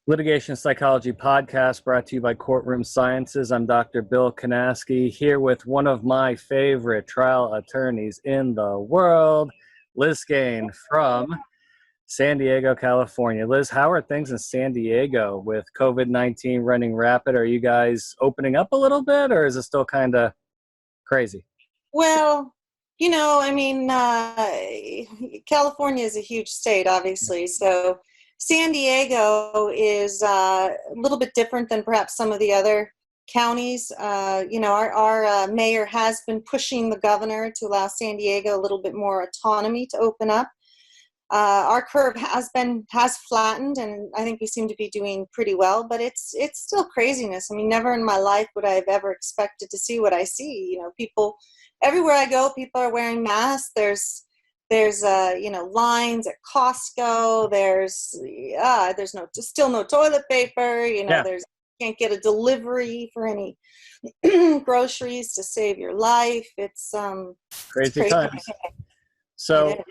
Litigation Psychology Podcast brought to you by Courtroom Sciences. I'm Dr. Bill Kanasky here with one of my favorite trial attorneys in the world, Liz Skane from San Diego, California. Liz, how are things in San Diego with COVID-19 running rapid? Are you guys opening up a little bit, or is it still kind of crazy? Well, California is a huge state, obviously. So San Diego is a little bit different than perhaps some of the other counties. Our mayor has been pushing the governor to allow San Diego a little bit more autonomy to open up. Our curve has flattened, and I think we seem to be doing pretty well, but it's still craziness. I mean, never in my life would I have ever expected to see what I see. People, everywhere I go, people are wearing masks. There's lines at Costco. There's still no toilet paper. Can't get a delivery for any groceries to save your life. It's crazy times. So,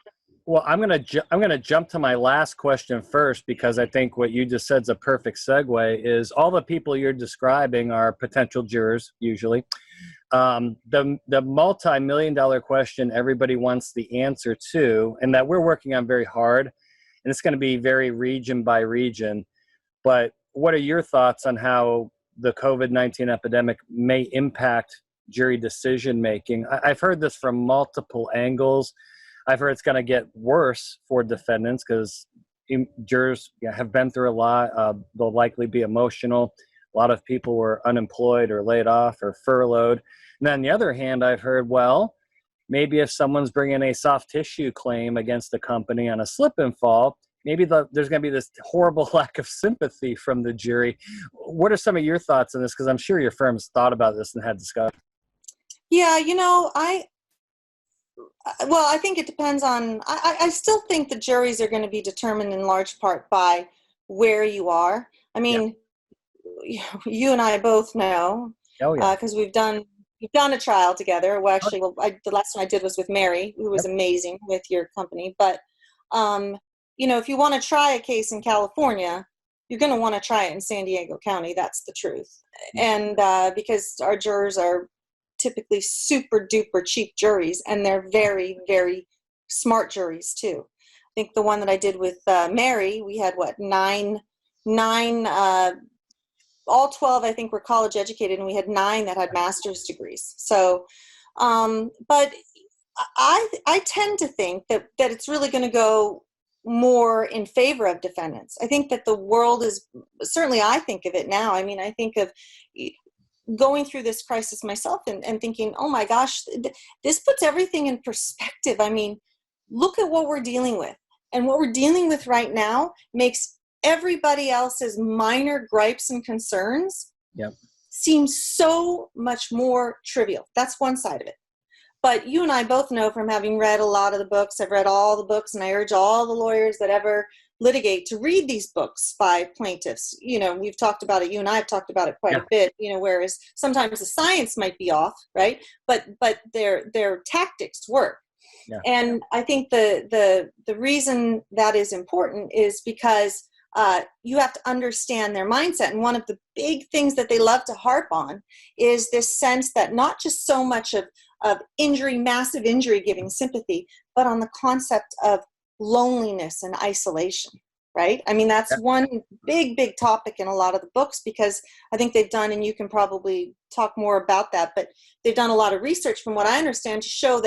well, I'm gonna jump to my last question first, because I think what you just said is a perfect segue. Is all the people you're describing are potential jurors usually. The multi-million-dollar question everybody wants the answer to, and that we're working on very hard, and it's going to be very region by region. But what are your thoughts on how the COVID-19 epidemic may impact jury decision-making? I've heard this from multiple angles. I've heard it's going to get worse for defendants because jurors have been through a lot. They'll likely be emotional. A lot of people were unemployed or laid off or furloughed. And on the other hand, I've heard, well, maybe if someone's bringing a soft tissue claim against the company on a slip and fall, maybe there's going to be this horrible lack of sympathy from the jury. What are some of your thoughts on this? Because I'm sure your firm's thought about this and had discussion. Yeah, I think it depends on, I still think the juries are going to be determined in large part by where you are. I mean, you and I both know, because we've done a trial together. Well, actually, the last one I did was with Mary, who was amazing with your company. But, if you want to try a case in California, you're going to want to try it in San Diego County. That's the truth. And because our jurors are typically super duper cheap juries, and they're very, very smart juries too. I think the one that I did with Mary, we had nine, all 12 I think were college educated, and we had 9 that had master's degrees. So, but I tend to think that it's really going to go more in favor of defendants. I think that the world is, certainly I think of it now. I mean, I think of going through this crisis myself and thinking, oh my gosh, this puts everything in perspective. I mean, look at what we're dealing with. And what we're dealing with right now makes everybody else's minor gripes and concerns seem so much more trivial. That's one side of it. But you and I both know, from having read a lot of the books, I've read all the books, and I urge all the lawyers that ever litigate to read these books by plaintiffs. We've talked about it. You and I have talked about it quite a bit, whereas sometimes the science might be off, right? But their tactics work. Yeah. And I think the reason that is important is because you have to understand their mindset. And one of the big things that they love to harp on is this sense that not just so much of injury, massive injury giving sympathy, but on the concept of loneliness and isolation, right? I mean, that's one big, big topic in a lot of the books, because I think they've done, and you can probably talk more about that, but they've done a lot of research, from what I understand, to show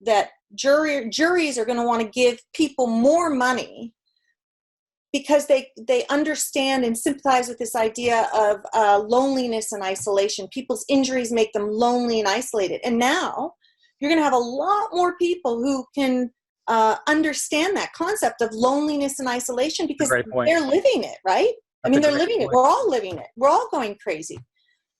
that juries are going to want to give people more money because they understand and sympathize with this idea of loneliness and isolation. People's injuries make them lonely and isolated. And now you're going to have a lot more people who can understand that concept of loneliness and isolation, because they're living it, right? They're living it. We're all living it. We're all going crazy.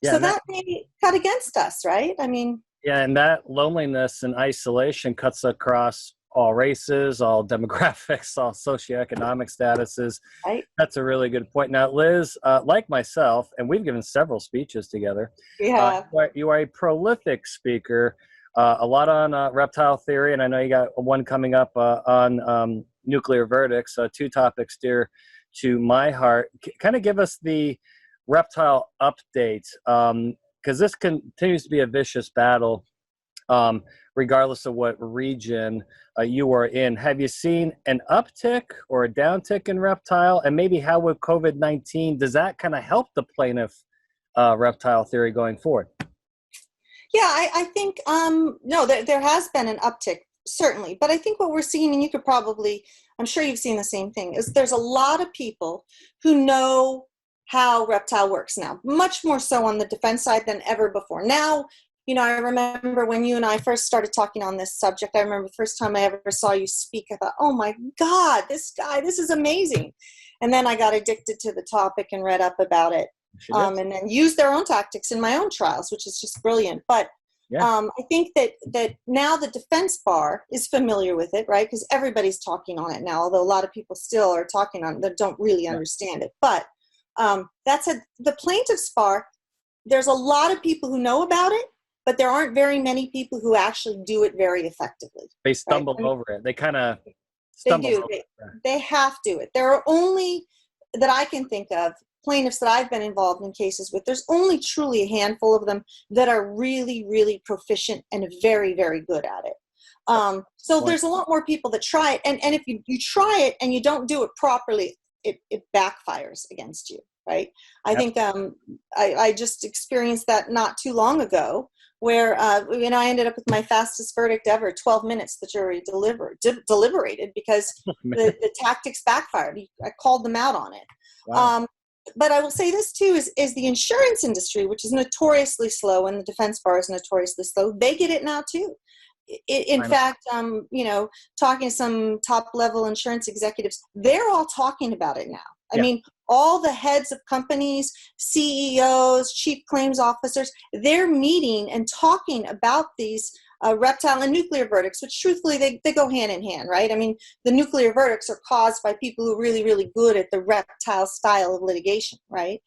So that may cut against us, right? And that loneliness and isolation cuts across all races, all demographics, all socioeconomic statuses. Right. That's a really good point. Now, Liz, like myself, and we've given several speeches together, you are a prolific speaker, a lot on reptile theory, and I know you got one coming up on nuclear verdicts, 2 topics dear to my heart. Kind of give us the reptile update, because this continues to be a vicious battle, regardless of what region you are in. Have you seen an uptick or a downtick in reptile? And maybe how with COVID-19, does that kind of help the plaintiff reptile theory going forward? Yeah, I think, no, there has been an uptick, certainly. But I think what we're seeing, and you could probably, I'm sure you've seen the same thing, is there's a lot of people who know how reptile works now, much more so on the defense side than ever before. Now, I remember when you and I first started talking on this subject, I remember the first time I ever saw you speak, I thought, oh my God, this guy, this is amazing. And then I got addicted to the topic and read up about it. And then use their own tactics in my own trials, which is just brilliant. But I think that now the defense bar is familiar with it, right? Because everybody's talking on it now, although a lot of people still are talking on it that don't really understand it. But that said, the plaintiff's bar, there's a lot of people who know about it, but there aren't very many people who actually do it very effectively. They stumble over it. They kind of stumble over it. They have to. There are only, that I can think of, plaintiffs that I've been involved in cases with, there's only truly a handful of them that are really, really proficient and very, very good at it. So there's a lot more people that try it. And if you try it and you don't do it properly, it backfires against you, right? I think I just experienced that not too long ago where, I ended up with my fastest verdict ever, 12 minutes the jury deliberated because the tactics backfired. I called them out on it. Wow. But I will say this too, is the insurance industry, which is notoriously slow, and the defense bar is notoriously slow, they get it now too. In fact, talking to some top level insurance executives, they're all talking about it now. I mean, all the heads of companies, CEOs, chief claims officers, they're meeting and talking about these reptile and nuclear verdicts, which truthfully, they go hand in hand, right? I mean, the nuclear verdicts are caused by people who are really, really good at the reptile style of litigation, right?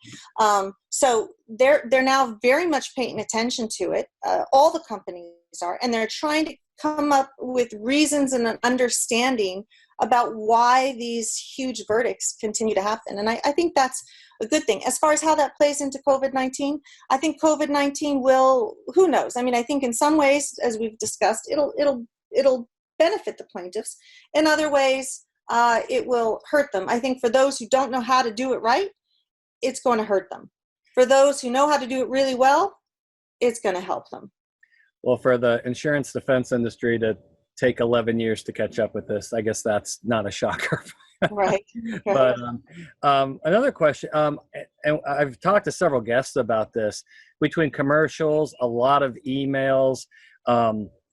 So they're now very much paying attention to it. All the companies are, and they're trying to come up with reasons and an understanding about why these huge verdicts continue to happen. And I think that's a good thing. As far as how that plays into COVID-19, I think COVID-19 will, who knows? I mean, I think in some ways, as we've discussed, it'll benefit the plaintiffs. In other ways, it will hurt them. I think for those who don't know how to do it right, it's going to hurt them. For those who know how to do it really well, it's going to help them. Well, for the insurance defense industry to take 11 years to catch up with this, I guess that's not a shocker. Right. But another question, and I've talked to several guests about this, between commercials, a lot of emails,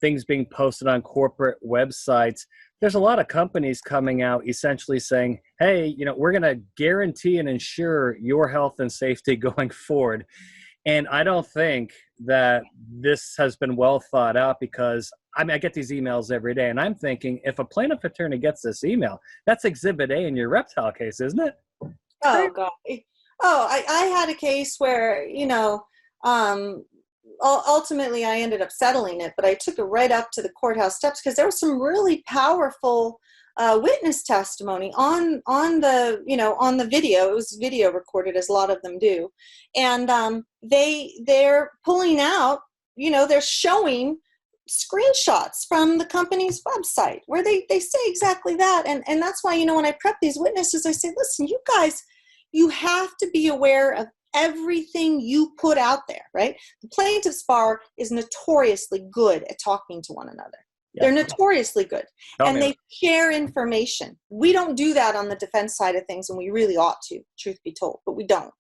things being posted on corporate websites, there's a lot of companies coming out essentially saying, hey, we're going to guarantee and ensure your health and safety going forward. And I don't think that this has been well thought out, because I get these emails every day, and I'm thinking, if a plaintiff attorney gets this email, that's Exhibit A in your reptile case, isn't it? Oh, God. Oh, I had a case where, ultimately I ended up settling it, but I took it right up to the courthouse steps because there was some really powerful witness testimony on the video. It was video recorded, as a lot of them do. And they're pulling out, they're showing screenshots from the company's website where they say exactly that. And that's why, when I prep these witnesses, I say, listen, you guys, you have to be aware of everything you put out there, right? The plaintiff's bar is notoriously good at talking to one another. Yeah. They're notoriously good. And they share information. We don't do that on the defense side of things, and we really ought to, truth be told, but we don't.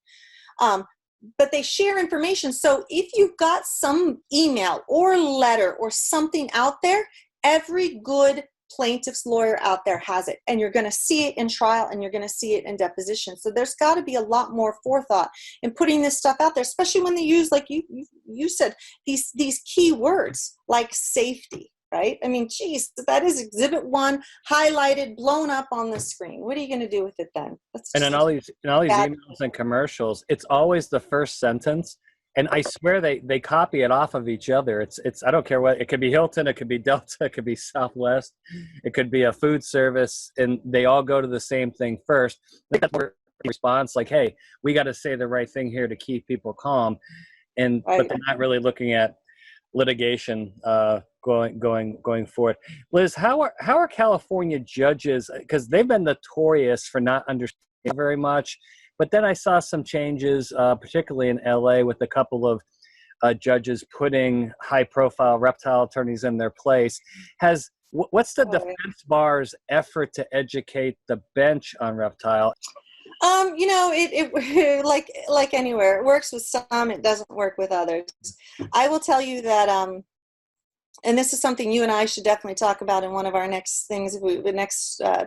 But they share information. So if you've got some email or letter or something out there, every good plaintiff's lawyer out there has it. And you're going to see it in trial, and you're going to see it in deposition. So there's got to be a lot more forethought in putting this stuff out there, especially when they use, like you said, these key words like safety. Right? I mean, geez, that is Exhibit 1, highlighted, blown up on the screen. What are you going to do with it then? And in all these emails and commercials, it's always the first sentence And I swear they copy it off of each other. It's I don't care what, it could be Hilton, it could be Delta, it could be Southwest, it could be a food service, and they all go to the same thing first. I think that's where the response, like, hey, we got to say the right thing here to keep people calm, and Right. but they're not really looking at litigation going forward. Liz, how are California judges, because they've been notorious for not understanding very much. But then I saw some changes, particularly in LA, with a couple of judges putting high-profile reptile attorneys in their place. What's the defense bar's effort to educate the bench on reptile? It like anywhere, it works with some, it doesn't work with others. I will tell you that, and this is something you and I should definitely talk about in one of our next things,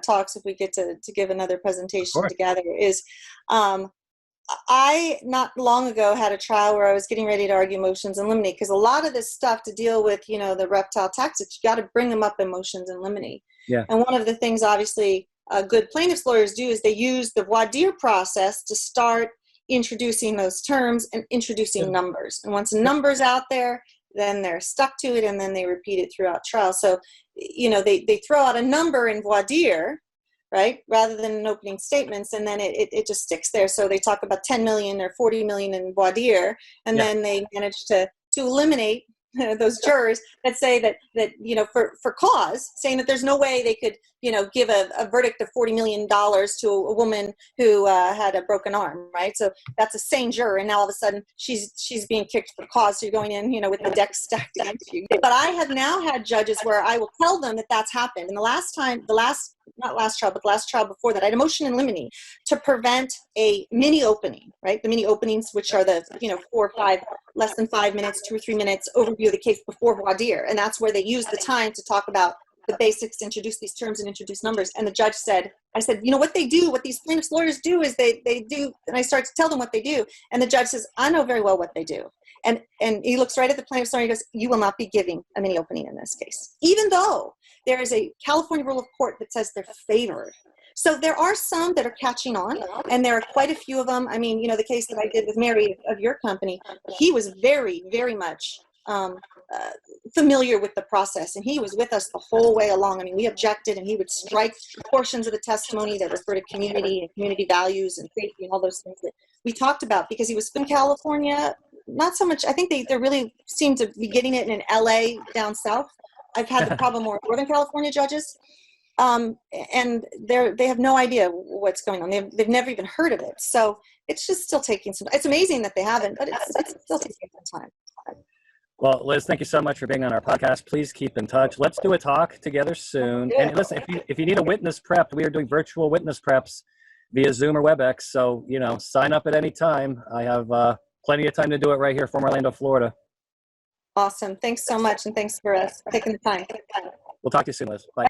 talks, if we get to give another presentation together, is I not long ago had a trial where I was getting ready to argue motions in limine, because a lot of this stuff to deal with, the reptile tactics, you got to bring them up in motions in limine. Yeah. And one of the things, obviously, good plaintiffs lawyers do is they use the voir dire process to start introducing those terms and introducing numbers. And once a number's out there, then they're stuck to it, and then they repeat it throughout trial. So, they throw out a number in voir dire, right, rather than in opening statements, and then it just sticks there. So they talk about 10 million or 40 million in voir dire, and then they manage to eliminate those jurors that say that for cause, saying that there's no way they could give a verdict of $40 million to a woman who had a broken arm, right? So that's a sane juror, and now all of a sudden she's being kicked for cause. So you're going in with the deck stacked against you. But I have now had judges where I will tell them that that's happened. And the last trial before that, I had a motion in limine to prevent a mini opening, right? The mini openings, which are the 4 or 5, less than 5 minutes, 2 or 3 minutes overview of the case before voir dire, and that's where they use the time to talk about the basics, introduce these terms and introduce numbers. And the judge said, I said, what they do, what these plaintiffs lawyers do is they do, and I start to tell them what they do, and the judge says, I know very well what they do. And he looks right at the plaintiff's lawyer and he goes, you will not be giving a mini opening in this case, even though there is a California rule of court that says they're favored. So there are some that are catching on, and there are quite a few of them. I mean, the case that I did with Mary of your company, he was very, very much familiar with the process, and he was with us the whole way along. I mean, we objected, and he would strike portions of the testimony that refer to community and community values and safety and all those things that we talked about, because he was from California. Not so much, I think they really seem to be getting it in LA down south. I've had the problem more with Northern California judges, and they have no idea what's going on. They've never even heard of it. So it's just still taking some. It's amazing that they haven't, but it's still taking some time. Well, Liz, thank you so much for being on our podcast. Please keep in touch. Let's do a talk together soon. And listen, if you need a witness prep, we are doing virtual witness preps via Zoom or WebEx. So, sign up at any time. I have plenty of time to do it right here from Orlando, Florida. Awesome. Thanks so much. And thanks for taking the time. We'll talk to you soon, Liz. Bye.